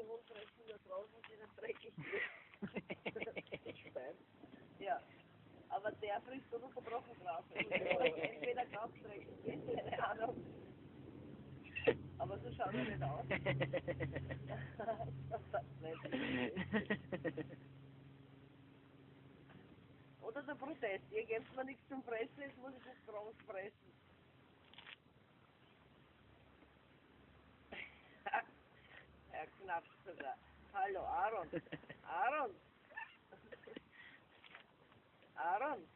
die Hund fressen da draußen, die dann dreckig wird. Ja, aber der frisst nur verbrochen Gras. Entweder Grasdreck, keine Ahnung. Aber so schaut er nicht aus. Oder der Protest, ihr gebt mir nichts zum Fressen, jetzt muss ich das Gras fressen. Er knapst sogar. Hallo Aaron. Aaron. Aaron.